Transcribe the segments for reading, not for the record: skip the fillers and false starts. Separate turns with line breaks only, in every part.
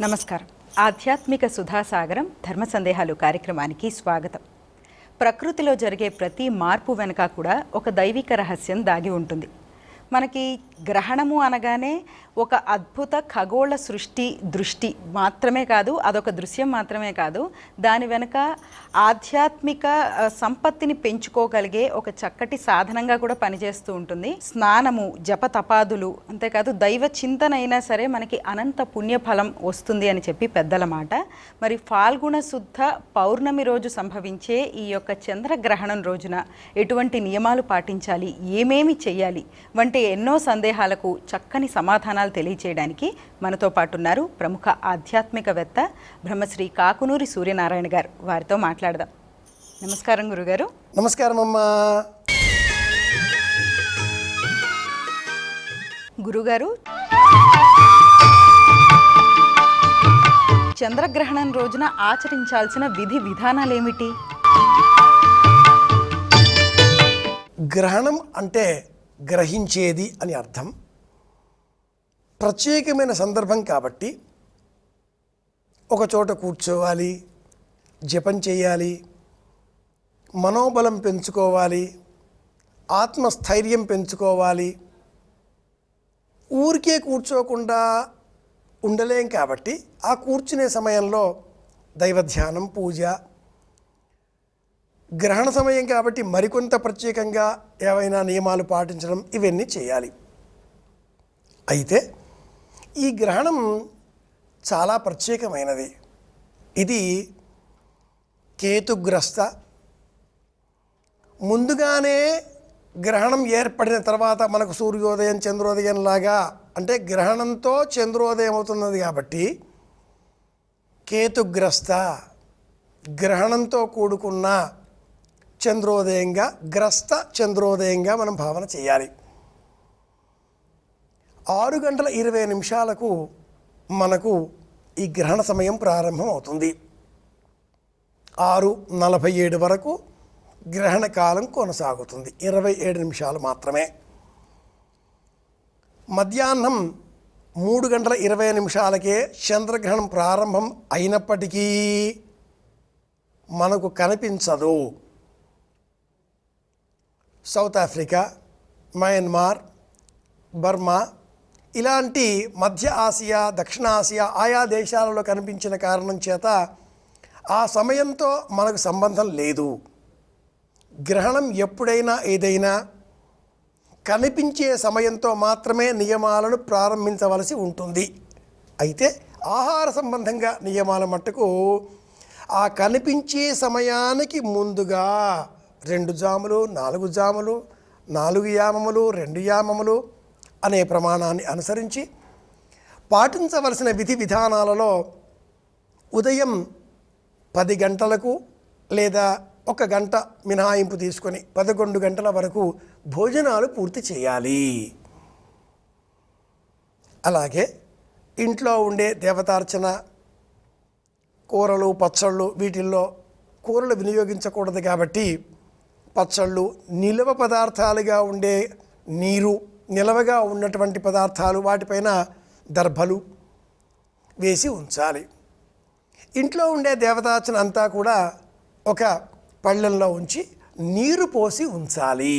నమస్కారం. ఆధ్యాత్మిక సుధాసాగరం ధర్మ సందేహాలు కార్యక్రమానికి స్వాగతం. ప్రకృతిలో జరిగే ప్రతి మార్పు వెనుక కూడా ఒక దైవిక రహస్యం దాగి ఉంటుంది. మనకి గ్రహణము అనగానే ఒక అద్భుత ఖగోళ సృష్టి దృష్టి మాత్రమే కాదు, అదొక దృశ్యం మాత్రమే కాదు, దాని వెనుక ఆధ్యాత్మిక సంపత్తిని పెంచుకోగలిగే ఒక చక్కటి సాధనంగా కూడా పనిచేస్తూ ఉంటుంది. స్నానము, జపతపాదులు, అంతేకాదు దైవ చింతన అయినా సరే మనకి అనంత పుణ్యఫలం వస్తుంది అని చెప్పి పెద్దల మాట. మరి ఫాల్గుణ శుద్ధ పౌర్ణమి రోజు సంభవించే ఈ యొక్క చంద్రగ్రహణం రోజున ఎటువంటి నియమాలు పాటించాలి, ఏమేమి చేయాలి వంటి ఎన్నో సందేహాలకు చక్కని సమాధానాలు తెలియచేయడానికి మనతో పాటు ఉన్నారు ప్రముఖ ఆధ్యాత్మికవేత్త బ్రహ్మశ్రీ కాకునూరి సూర్యనారాయణ గారు. వారితో మాట్లాడదాం. నమస్కారం గురుగారు.
నమస్కారం అమ్మా.
గురుగారు, చంద్రగ్రహణం రోజున ఆచరించాల్సిన విధి విధానాలు ఏమిటి?
గ్రహణం అంటే గ్రహించేది అని అర్థం. ప్రత్యేకమైన సందర్భం కాబట్టి ఒక చోట కూర్చోవాలి, జపం చేయాలి, మనోబలం పెంచుకోవాలి, ఆత్మస్థైర్యం పెంచుకోవాలి. ఊరికే కూర్చోకుండా ఉండలేం కాబట్టి ఆ కూర్చునే సమయంలో దైవధ్యానం, పూజ, గ్రహణ సమయం కాబట్టి మరికొంత ప్రత్యేకంగా ఏవైనా నియమాలు పాటించడం, ఇవన్నీ చేయాలి. అయితే ఈ గ్రహణం చాలా ప్రత్యేకమైనది. ఇది కేతుగ్రస్త. ముందుగానే గ్రహణం ఏర్పడిన తర్వాత మనకు సూర్యోదయం, చంద్రోదయం లాగా, అంటే గ్రహణంతో చంద్రోదయం అవుతున్నది కాబట్టి కేతుగ్రస్త, గ్రహణంతో కూడుకున్న చంద్రోదయంగా, గ్రస్త చంద్రోదయంగా మనం భావన చేయాలి. 6:20 మనకు ఈ గ్రహణ సమయం ప్రారంభం అవుతుంది. 6:47 వరకు గ్రహణ కాలం కొనసాగుతుంది. 27 నిమిషాలు మాత్రమే. మధ్యాహ్నం 3:20 చంద్రగ్రహణం ప్రారంభం అయినప్పటికీ మనకు కనిపించదు. సౌత్ ఆఫ్రికా, మయన్మార్, బర్మా ఇలాంటి మధ్య ఆసియా, దక్షిణ ఆసియా ఆయా దేశాలలో కనిపించిన కారణం చేత ఆ సమయంతో మనకు సంబంధం లేదు. గ్రహణం ఎప్పుడైనా ఏదైనా కనిపించే సమయంతో మాత్రమే నియమాలను ప్రారంభించవలసి ఉంటుంది. అయితే ఆహార సంబంధంగా నియమాల మట్టుకు ఆ కనిపించే సమయానికి ముందుగా 2 జాములు, 4 జాములు, 4 యామములు, 2 యామములు అనే ప్రమాణాన్ని అనుసరించి పాటించవలసిన విధి విధానాలలో ఉదయం 10 గంటలకు లేదా 1 గంట మినహాయింపు తీసుకొని 11 గంటల వరకు భోజనాలు పూర్తి చేయాలి. అలాగే ఇంట్లో ఉండే దేవతార్చన, కూరలు, పచ్చళ్ళు, వీటిల్లో కూరలు వినియోగించకూడదు కాబట్టి పచ్చళ్ళు, నిలవ పదార్థాలుగా ఉండే నీరు, నిలవగా ఉన్నటువంటి పదార్థాలు, వాటిపైన దర్భలు వేసి ఉంచాలి. ఇంట్లో ఉండే దేవతార్చన అంతా కూడా ఒక పళ్ళెంలో ఉంచి నీరు పోసి ఉంచాలి.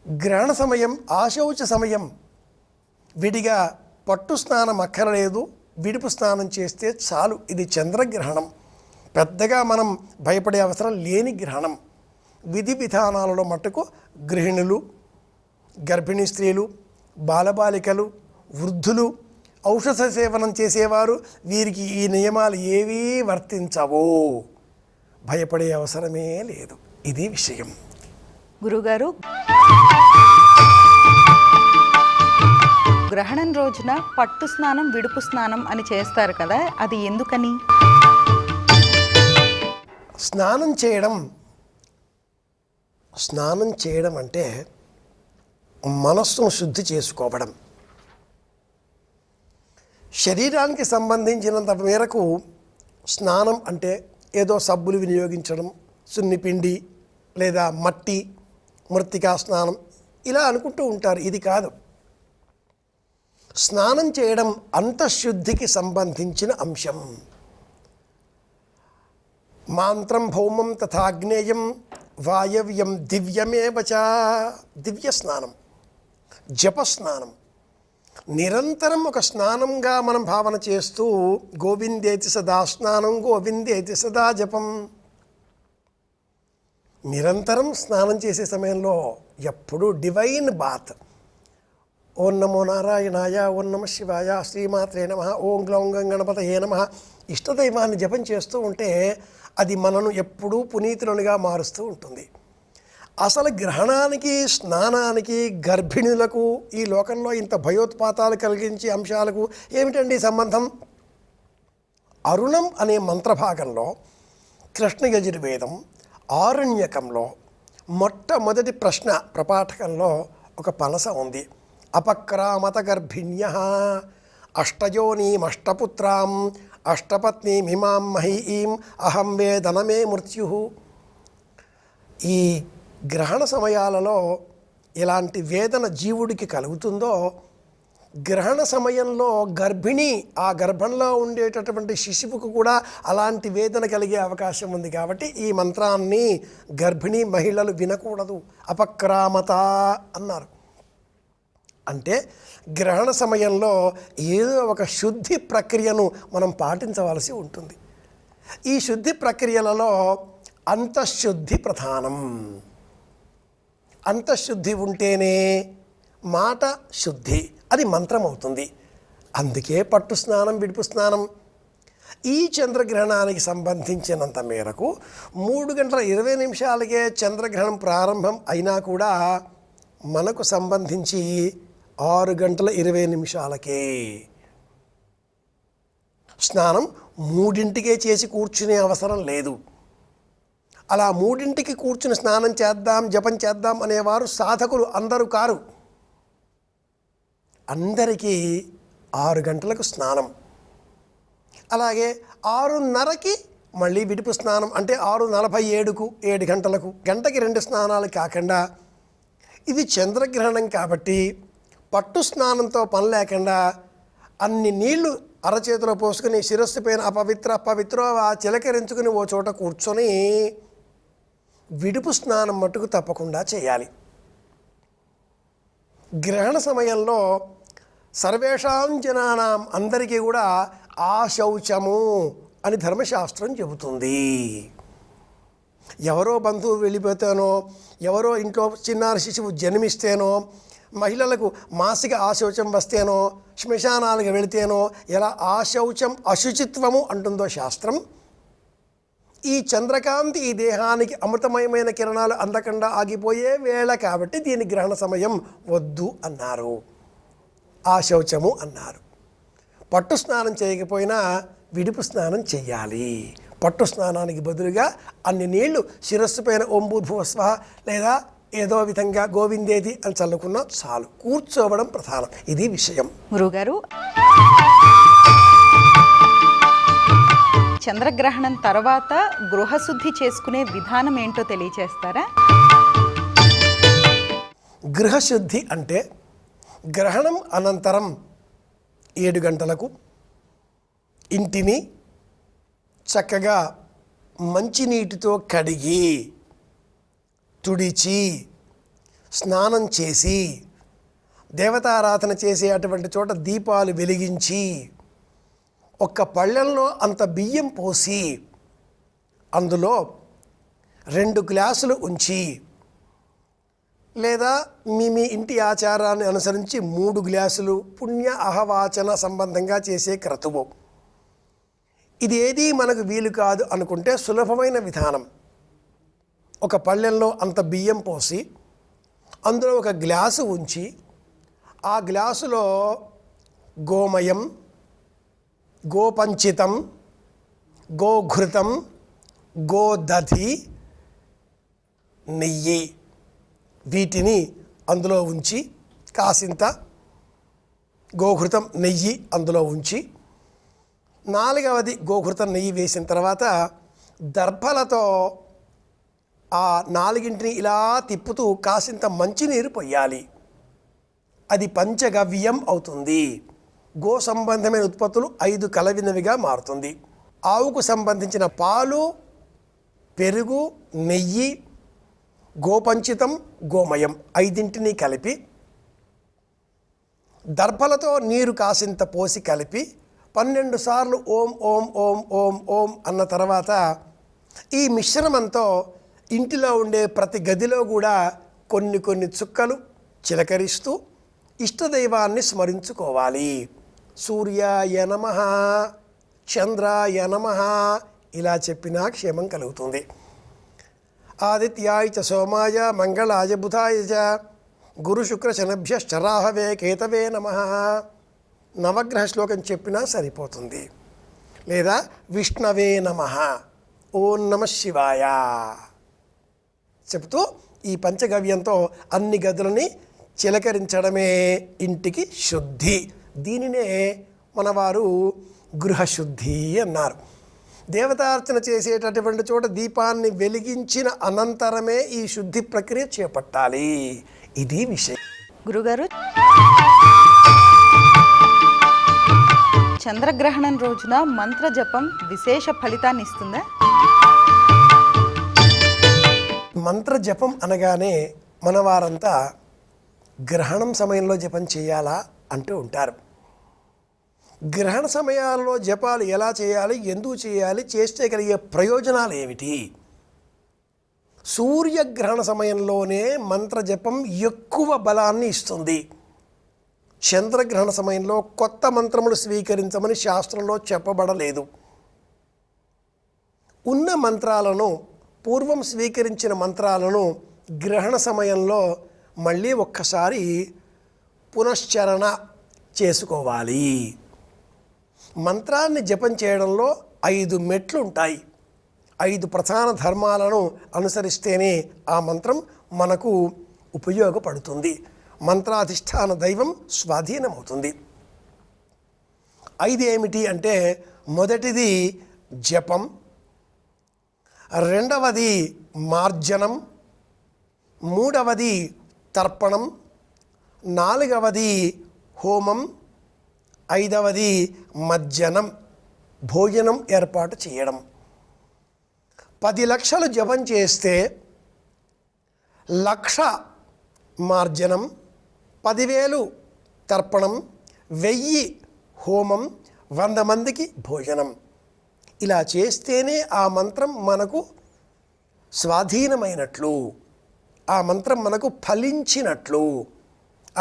గ్రహణ సమయం, ఆశౌచ సమయం విడిగా పట్టు స్నానం అక్కరలేదు, విడుపు స్నానం చేస్తే చాలు. ఇది చంద్రగ్రహణం, పెద్దగా మనం భయపడే అవసరం లేని గ్రహణం. విధి విధానాలలో మట్టుకు గృహిణులు, గర్భిణీ స్త్రీలు, బాలబాలికలు, వృద్ధులు, ఔషధ సేవనం చేసేవారు, వీరికి ఈ నియమాలు ఏవీ వర్తించవు. భయపడే అవసరమే లేదు. ఇది విషయం.
గురుగారు, గ్రహణం రోజున పట్టు స్నానం, విడుపు స్నానం అని చేస్తారు కదా, అది ఎందుకని?
స్నానం చేయడం అంటే మనస్సును శుద్ధి చేసుకోవడం. శరీరానికి సంబంధించినంత మేరకు స్నానం అంటే ఏదో సబ్బులు వినియోగించడం, సున్నిపిండి లేదా మట్టి, మృత్తికా స్నానం ఇలా అనుకుంటూ ఉంటారు. ఇది కాదు. స్నానం చేయడం అంతఃశుద్ధికి సంబంధించిన అంశం. మాంత్రం భౌమం తథాగ్నేయం వాయవ్యం దివ్యమేవ చ. దివ్య స్నానం, జపస్నానం, నిరంతరం ఒక స్నానంగా మనం భావన చేస్తూ గోవిందేతి సదా స్నానం గోవిందేతి సదా జపం. నిరంతరం స్నానం చేసే సమయంలో ఎప్పుడూ డివైన్ బాత్, ఓం నమో నారాయణాయ, ఓం నమ శివాయ, శ్రీమాత్రే నమ, ఓం గ్లౌం గం గణపతయే నమ, ఇష్టదైవాన్ని జపం చేస్తూ ఉంటే అది మనను ఎప్పుడూ పునీతులుగా మారుస్తూ ఉంటుంది. అసలు గ్రహణానికి, స్నానానికి, గర్భిణులకు ఈ లోకంలో ఇంత భయోత్పాతాలు కలిగించే అంశాలకు ఏమిటండి సంబంధం? అరుణం అనే మంత్రభాగంలో కృష్ణ యజుర్వేదం ఆరణ్యకంలో మొట్టమొదటి ప్రశ్న ప్రపాఠకంలో ఒక పలస ఉంది. అపక్రామత గర్భిణ్యః అష్టయోనీమష్టపుత్రాం అష్టపత్నీమిమాం మహీం అహం వేదనమే మృత్యు. ఈ గ్రహణ సమయాలలో ఎలాంటి వేదన జీవుడికి కలుగుతుందో, గ్రహణ సమయంలో గర్భిణి, ఆ గర్భంలో ఉండేటటువంటి శిశువుకు కూడా అలాంటి వేదన కలిగే అవకాశం ఉంది. కాబట్టి ఈ మంత్రాన్ని గర్భిణీ మహిళలు వినకూడదు. అపక్రామత అన్నారు. అంటే గ్రహణ సమయంలో ఏదో ఒక శుద్ధి ప్రక్రియను మనం పాటించవలసి ఉంటుంది. ఈ శుద్ధి ప్రక్రియలలో అంతఃశుద్ధి ప్రధానం. అంతఃశుద్ధి ఉంటేనే మాట శుద్ధి, అది మంత్రం అవుతుంది. అందుకే పట్టు స్నానం, విడుపు స్నానం. ఈ చంద్రగ్రహణానికి సంబంధించినంత మేరకు 3:20 చంద్రగ్రహణం ప్రారంభం అయినా కూడా మనకు సంబంధించి 6:20 స్నానం 3కే చేసి కూర్చునే అవసరం లేదు. అలా 3కి కూర్చుని స్నానం చేద్దాం, జపం చేద్దాం అనేవారు సాధకులు అందరూ కారు. అందరికీ 6 గంటలకు స్నానం, అలాగే 6:30కి మళ్ళీ విడుపు స్నానం. అంటే 6:47కు 7 గంటలకు, గంటకి 2 స్నానాలు కాకుండా, ఇది చంద్రగ్రహణం కాబట్టి పట్టు స్నానంతో పని లేకుండా అన్ని నీళ్లు అరచేతిలో పోసుకుని శిరస్సు పైన అపవిత్రో చిలకరించుకుని ఓ చోట కూర్చొని విడుపు స్నానం మట్టుకు తప్పకుండా చేయాలి. గ్రహణ సమయంలో సర్వేషాం జనానాం, అందరికీ కూడా ఆశౌచము అని ధర్మశాస్త్రం చెబుతుంది. ఎవరో బంధువు వెళ్ళిపోతేనో, ఎవరో ఇంట్లో చిన్నారి శిశువు జన్మిస్తేనో, మహిళలకు మాసిక ఆశౌచం వస్తేనో, శ్మశానాలకు వెళితేనో ఎలా ఆశౌచం అశుచిత్వము అంటుందో శాస్త్రం, ఈ చంద్రకాంతి ఈ దేహానికి అమృతమయమైన కిరణాలు అందకుండా ఆగిపోయే వేళ కాబట్టి దీని గ్రహణ సమయం వద్దు అన్నారు, ఆశౌచము అన్నారు. పట్టు స్నానం చేయకపోయినా విడుపు స్నానం చెయ్యాలి. పట్టు స్నానానికి బదులుగా అన్ని నీళ్లు శిరస్సు పైన ఓం భూర్భువస్వః లేదా ఏదో విధంగా గోవిందేది అని చల్లుకున్నా చాలు. కూర్చోవడం ప్రధానం. ఇది విషయం.
గురుగారు, చంద్రగ్రహణం తర్వాత గృహశుద్ధి చేసుకునే విధానం ఏంటో తెలియచేస్తారా?
గృహశుద్ధి అంటే గ్రహణం అనంతరం 7 గంటలకు ఇంటిని చక్కగా మంచినీటితో కడిగి తుడిచి స్నానం చేసి దేవతారాధన చేసే అటువంటి చోట దీపాలు వెలిగించి ఒక్క పళ్ళెంలో అంత బియ్యం పోసి అందులో 2 గ్లాసులు ఉంచి, లేదా మీ ఇంటి ఆచారాన్ని అనుసరించి 3 గ్లాసులు పుణ్య అహవాచన సంబంధంగా చేసే క్రతువు. ఇది ఏది మనకు వీలు కాదు అనుకుంటే సులభమైన విధానం. ఒక పళ్ళెంలో అంత బియ్యం పోసి అందులో 1 గ్లాసు ఉంచి, ఆ గ్లాసులో గోమయం, గోపంచితం, గోఘృతం, గోదధి, నెయ్యి వీటిని అందులో ఉంచి, కాసింత గోఘృతం నెయ్యి అందులో ఉంచి, 4వది గోఘృతం నెయ్యి వేసిన తర్వాత దర్భలతో ఆ 4ని ఇలా తిప్పుతూ కాసింత మంచినీరు పొయ్యాలి. అది పంచగవ్యం అవుతుంది. గో సంబంధమైన ఉత్పత్తులు 5 కలవినవిగా మారుతుంది. ఆవుకు సంబంధించిన పాలు, పెరుగు, నెయ్యి, గోపంచితం, గోమయం 5 కలిపి దర్భలతో నీరు కాసింత పోసి కలిపి 12 సార్లు ఓం ఓం ఓం ఓం ఓం అన్న తర్వాత ఈ మిశ్రమంతో ఇంటిలో ఉండే ప్రతి గదిలో కూడా కొన్ని చుక్కలు చిలకరిస్తూ ఇష్టదైవాన్ని స్మరించుకోవాలి. సూర్యాయ నమః, చంద్రాయ నమః ఇలా చెప్పినా క్షేమం కలుగుతుంది. ఆదిత్యాయ చ సోమాయ మంగళాయ బుధాయ చ గురు శుక్ర శనభ్యశ్చరాహవే కేతవే నమః నవగ్రహ శ్లోకం చెప్పినా సరిపోతుంది. లేదా విష్ణవే నమః, ఓం నమః శివాయ చెబుతూ ఈ పంచగవ్యంతో అన్ని గదులని చిలకరించడమే ఇంటికి శుద్ధి. దీనినే మనవారు గృహశుద్ధి అన్నారు. దేవతార్చన చేసేటటువంటి చోట దీపాన్ని వెలిగించిన అనంతరమే ఈ శుద్ధి ప్రక్రియ చేపట్టాలి. ఇది విషయం.
గురుగారు, చంద్రగ్రహణం రోజున మంత్ర జపం విశేష ఫలితాన్ని ఇస్తుందా?
మంత్ర జపం అనగానే మనవారంతా గ్రహణం సమయంలో జపం చేయాలా అంటూ ఉంటారు. గ్రహణ సమయాల్లో జపాలు ఎలా చేయాలి, ఎందుకు చేయాలి, చేస్తే కలిగే ప్రయోజనాలు ఏమిటి? సూర్యగ్రహణ సమయంలోనే మంత్ర జపం ఎక్కువ బలాన్ని ఇస్తుంది. చంద్రగ్రహణ సమయంలో కొత్త మంత్రములు స్వీకరించమని శాస్త్రంలో చెప్పబడలేదు. ఉన్న మంత్రాలను, పూర్వం స్వీకరించిన మంత్రాలను గ్రహణ సమయంలో మళ్ళీ ఒక్కసారి పునశ్చరణ చేసుకోవాలి. మంత్రాన్ని జపం చేయడంలో 5 మెట్లు ఉంటాయి. 5 ప్రధాన ధర్మాలను అనుసరిస్తేనే ఆ మంత్రం మనకు ఉపయోగపడుతుంది. మంత్రాధిష్టాన దైవం స్వాధీనమవుతుంది. 5 ఏమిటి అంటే, మొదటిది జపం, రెండవది మార్జనం, మూడవది తర్పణం, నాలుగవది హోమం, ఐదవది మజ్జనం భోజనం ఏర్పాటు చేయడం. 10 లక్షలు జపం చేస్తే 1,00,000 మార్జనం, 10,000 తర్పణం, 1000 హోమం, 100 మందికి భోజనం. ఇలా చేస్తేనే ఆ మంత్రం మనకు స్వాధీనమైనట్లు, ఆ మంత్రం మనకు ఫలించినట్లు.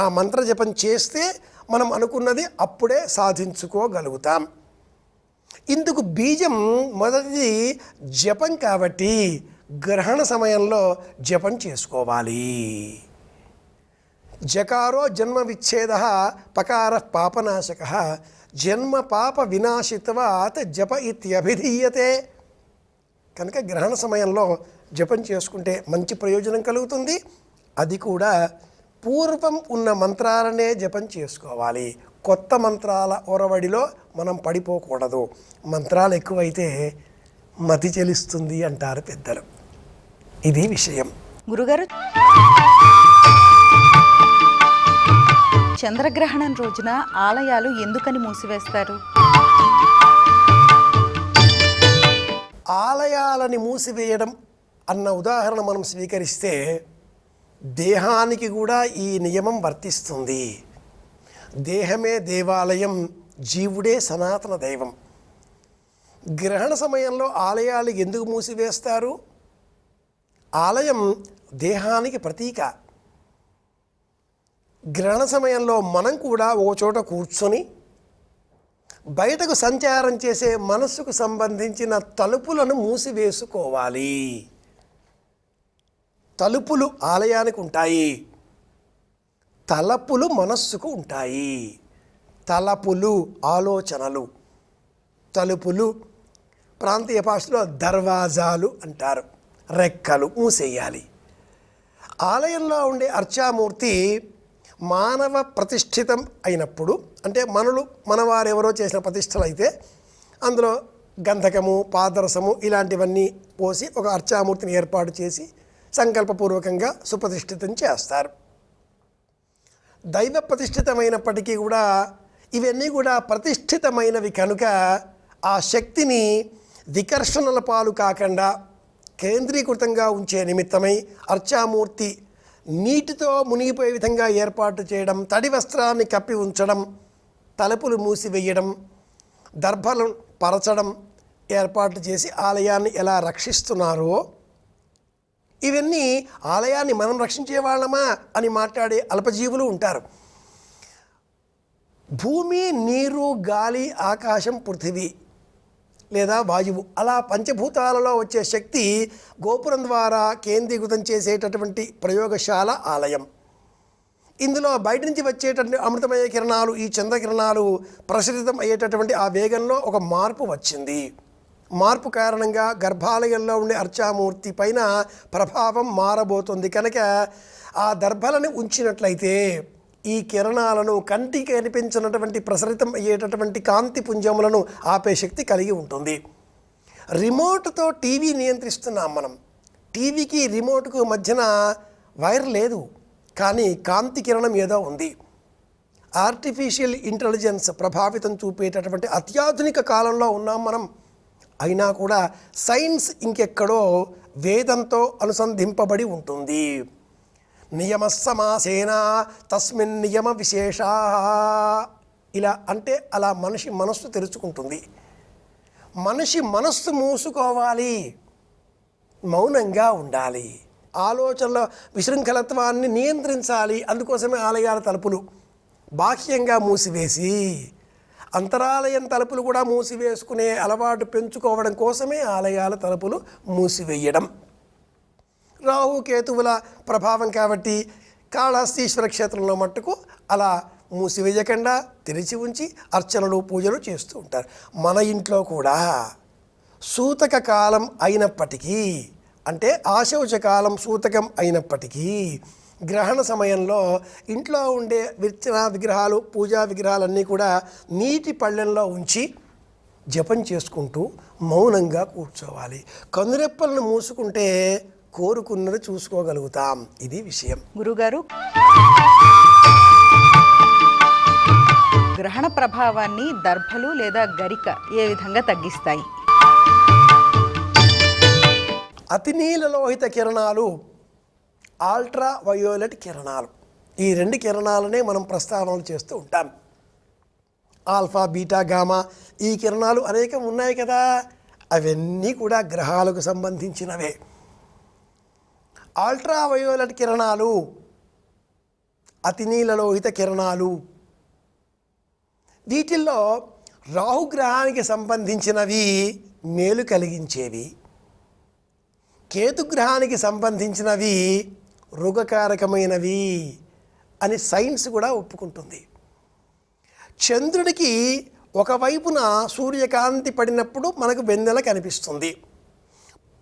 ఆ మంత్ర జపం చేస్తే మనం అనుకున్నది అప్పుడే సాధించుకోగలుగుతాం. ఇందుకు బీజం మొదటిది జపం కాబట్టి గ్రహణ సమయంలో జపం చేసుకోవాలి. జకారో జన్మ విచ్ఛేద పకార పాపనాశక జన్మ పాప వినాశిత్వాత్ జప ఇత్యభిధీయతే. కనుక గ్రహణ సమయంలో జపం చేసుకుంటే మంచి ప్రయోజనం కలుగుతుంది. అది కూడా పూర్వం ఉన్న మంత్రాలనే జపం చేసుకోవాలి. కొత్త మంత్రాల ఒరవడిలో మనం పడిపోకూడదు. మంత్రాలు ఎక్కువైతే మతి చెలిస్తుంది అంటారు పెద్దలు. ఇది విషయం.
గురుగారు, చంద్రగ్రహణం రోజున ఆలయాలు ఎందుకని మూసివేస్తారు?
ఆలయాలని మూసివేయడం అన్న ఉదాహరణ మనం స్వీకరిస్తే దేహానికి కూడా ఈ నియమం వర్తిస్తుంది. దేహమే దేవాలయం, జీవుడే సనాతన దైవం. గ్రహణ సమయంలో ఆలయాలు ఎందుకు మూసివేస్తారు? ఆలయం దేహానికి ప్రతీక. గ్రహణ సమయంలో మనం కూడా ఓ చోట కూర్చొని బయటకు సంచారం చేసే మనస్సుకు సంబంధించిన తలుపులను మూసివేసుకోవాలి. తలుపులు ఆలయానికి ఉంటాయి, తలపులు మనస్సుకు ఉంటాయి. తలపులు ఆలోచనలు, తలుపులు ప్రాంతీయ భాషలో దర్వాజాలు అంటారు. రెక్కలు మూసేయాలి. ఆలయంలో ఉండే అర్చామూర్తి మానవ ప్రతిష్ఠితం అయినప్పుడు, అంటే మనవారెవరో చేసిన ప్రతిష్టలు అయితే అందులో గంధకము, పాదరసము ఇలాంటివన్నీ పోసి ఒక అర్చామూర్తిని ఏర్పాటు చేసి సంకల్పపూర్వకంగా సుప్రతిష్ఠితం చేస్తారు. దైవ ప్రతిష్ఠితమైనప్పటికీ కూడా ఇవన్నీ కూడా ప్రతిష్ఠితమైనవి కనుక ఆ శక్తిని వికర్షణల పాలు కాకుండా కేంద్రీకృతంగా ఉంచే నిమిత్తమై అర్చామూర్తి నీటితో మునిగిపోయే విధంగా ఏర్పాటు చేయడం, తడి వస్త్రాన్ని కప్పి ఉంచడం, తలుపులు మూసివేయడం, దర్భలను పరచడం ఏర్పాట్లు చేసి ఆలయాన్ని ఎలా రక్షిస్తున్నారో, ఇవన్నీ ఆలయాన్ని మనం రక్షించే వాళ్ళమా అని మాట్లాడే అల్పజీవులు ఉంటారు. భూమి, నీరు, గాలి, ఆకాశం, పృథివీ లేదా వాయువు అలా పంచభూతాలలో వచ్చే శక్తి గోపురం ద్వారా కేంద్రీకృతం చేసేటటువంటి ప్రయోగశాల ఆలయం. ఇందులో బయట నుంచి వచ్చేటటువంటి అమృతమయ కిరణాలు, ఈ చంద్రకిరణాలు ప్రసరితం అయ్యేటటువంటి ఆ వేగంలో ఒక మార్పు వచ్చింది. మార్పు కారణంగా గర్భాలయంలో ఉండే అర్చామూర్తి పైన ప్రభావం మారబోతుంది కనుక ఆ దర్భలను ఉంచినట్లయితే ఈ కిరణాలను కంటికి కనిపించినటువంటి ప్రసరితం అయ్యేటటువంటి కాంతి పుంజములను ఆపే శక్తి కలిగి ఉంటుంది. రిమోట్తో టీవీ నియంత్రిస్తున్నాం మనం. టీవీకి రిమోట్కు మధ్యన వైర్ లేదు, కానీ కాంతి కిరణం ఏదో ఉంది. ఆర్టిఫిషియల్ ఇంటెలిజెన్స్ ప్రభావితం చూపేటటువంటి అత్యాధునిక కాలంలో ఉన్నాం మనం. అయినా కూడా సైన్స్ ఇంకెక్కడో వేదంతో అనుసంధింపబడి ఉంటుంది. నియమ సమాసేన తస్మిన్ నియమ విశేషా, ఇలా అంటే అలా మనిషి మనస్సు తెరుచుకుంటుంది. మనిషి మనస్సు మూసుకోవాలి, మౌనంగా ఉండాలి, ఆలోచనల విశృంఖలత్వాన్ని నియంత్రించాలి. అందుకోసమే ఆలయాల తలుపులు బాహ్యంగా మూసివేసి అంతరాలయం తలుపులు కూడా మూసివేసుకునే అలవాటు పెంచుకోవడం కోసమే ఆలయాల తలుపులు మూసివేయడం. రాహుకేతువుల ప్రభావం కాబట్టి కాళహస్తీశ్వర క్షేత్రంలో మట్టుకు అలా మూసివేయకుండా తెరిచి ఉంచి అర్చనలు, పూజలు చేస్తూ ఉంటారు. మన ఇంట్లో కూడా సూతక కాలం అయినప్పటికీ, అంటే ఆశౌచ కాలం సూతకం అయినప్పటికీ, గ్రహణ సమయంలో ఇంట్లో ఉండే విగ్రహాలు, పూజా విగ్రహాలన్నీ కూడా నీటి పళ్ళెంలో ఉంచి జపం చేసుకుంటూ మౌనంగా కూర్చోవాలి. కనురెప్పలను మూసుకుంటే కోరుకున్నది చూసుకోగలుగుతాం. ఇది విషయం.
గురుగారు, గ్రహణ ప్రభావాన్ని దర్భలు లేదా గరిక ఏ విధంగా తగ్గిస్తాయి?
అతినీలలోహిత కిరణాలు, అల్ట్రా వయోలెట్ కిరణాలు, ఈ రెండు కిరణాలనే మనం ప్రస్తావనలు చేస్తూ ఉంటాం. ఆల్ఫా, బీటా, గామా, ఈ కిరణాలు అనేకం ఉన్నాయి కదా. అవన్నీ కూడా గ్రహాలకు సంబంధించినవే. అల్ట్రా వయోలెట్ కిరణాలు, అతినీలలోహిత కిరణాలు, వీటిల్లో రాహుగ్రహానికి సంబంధించినవి మేలు కలిగించేవి, కేతుగ్రహానికి సంబంధించినవి రోగకారకమైనవి అని సైన్స్ కూడా ఒప్పుకుంటుంది. చంద్రుడికి ఒకవైపున సూర్యకాంతి పడినప్పుడు మనకు వెన్నెల కనిపిస్తుంది.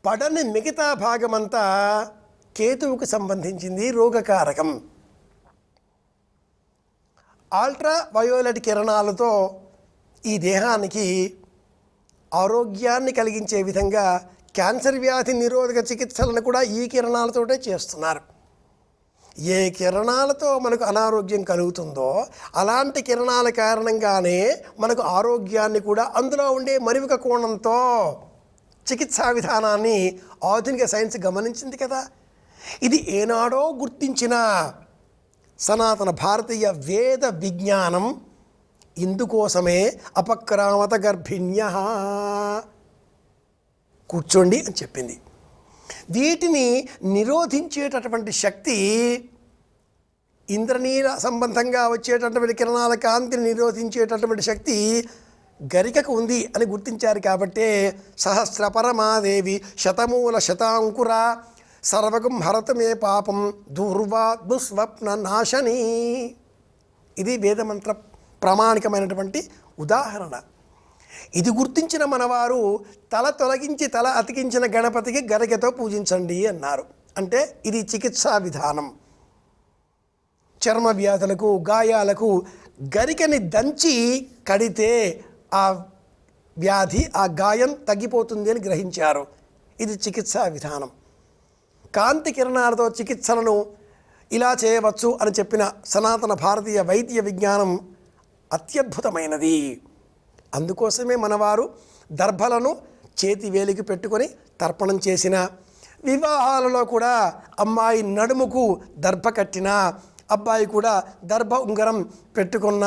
పడని మిగతా భాగమంతా కేతువుకు సంబంధించింది, రోగకారకం. అల్ట్రా వయోలెట్ కిరణాలతో ఈ దేహానికి ఆరోగ్యాన్ని కలిగించే విధంగా క్యాన్సర్ వ్యాధి నిరోధక చికిత్సలను కూడా ఈ కిరణాలతోటే చేస్తున్నారు. ఏ కిరణాలతో మనకు అనారోగ్యం కలుగుతుందో అలాంటి కిరణాల కారణంగానే మనకు ఆరోగ్యాన్ని కూడా అందులో ఉండే మరిొక కోణంతో చికిత్సా విధానాన్ని ఆధునిక సైన్స్ గమనించింది కదా. ఇది ఏనాడో గుర్తించిన సనాతన భారతీయ వేద విజ్ఞానం ఇందుకోసమే అపక్రామత గర్భిణ్యః కూర్చోండి అని చెప్పింది. వీటిని నిరోధించేటటువంటి శక్తి, ఇంద్రనీల సంబంధంగా వచ్చేటటువంటి కిరణాల కాంతిని నిరోధించేటటువంటి శక్తి గరికకు ఉంది అని గుర్తించారు. కాబట్టే సహస్రపరమాదేవి శతమూల శతాంకుర సర్వగం హరతమే పాపం దుర్వా దుస్వప్న నాశని. ఇది వేదమంత్ర ప్రామాణికమైనటువంటి ఉదాహరణ. ఇది గుర్తించిన మనవారు తల తొలగించి తల అతికించిన గణపతికి గరికతో పూజించండి అన్నారు. అంటే ఇది చికిత్సా విధానం. చర్మ వ్యాధులకు, గాయాలకు గరికని దంచి కడితే ఆ వ్యాధి, ఆ గాయం తగ్గిపోతుంది అని గ్రహించారు. ఇది చికిత్సా విధానం. కాంతి కిరణాలతో చికిత్సలను ఇలా చేయవచ్చు అని చెప్పిన సనాతన భారతీయ వైద్య విజ్ఞానం అత్యద్భుతమైనది. అందుకోసమే మనవారు దర్భలను చేతి వేలికి పెట్టుకొని తర్పణం చేసిన, వివాహాలలో కూడా అమ్మాయి నడుముకు దర్భ కట్టిన, అబ్బాయి కూడా దర్భ ఉంగరం పెట్టుకున్న,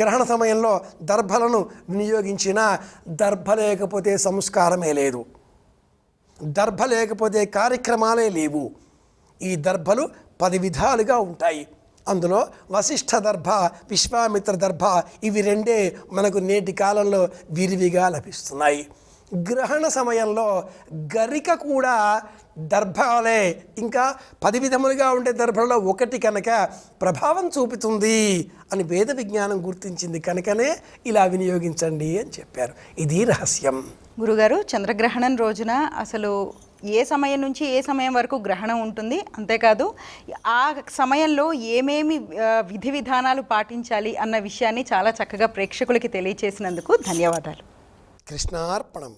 గ్రహణ సమయంలో దర్భలను వినియోగించిన, దర్భ లేకపోతే సంస్కారమే లేదు, దర్భ లేకపోతే కార్యక్రమాలే లేవు. ఈ దర్భలు 10 విధాలుగా ఉంటాయి. అందులో వశిష్ఠ దర్భ, విశ్వామిత్ర దర్భ, ఇవి రెండే మనకు నేటి కాలంలో విరివిగా లభిస్తున్నాయి. గ్రహణ సమయంలో గరిక కూడా దర్భాలే, ఇంకా 10 విధములుగా ఉండే దర్భలలో ఒకటి కనుక ప్రభావం చూపుతుంది అని వేద విజ్ఞానం గుర్తించింది. కనుకనే ఇలా వినియోగించండి అని చెప్పారు. ఇది రహస్యం.
గురుగారు, చంద్రగ్రహణం రోజున అసలు ఏ సమయం నుంచి ఏ సమయం వరకు గ్రహణం ఉంటుంది, అంతేకాదు ఆ సమయంలో ఏమేమి విధి విధానాలు పాటించాలి అన్న విషయాన్ని చాలా చక్కగా ప్రేక్షకులకి తెలియచేసినందుకు ధన్యవాదాలు.
కృష్ణార్పణం.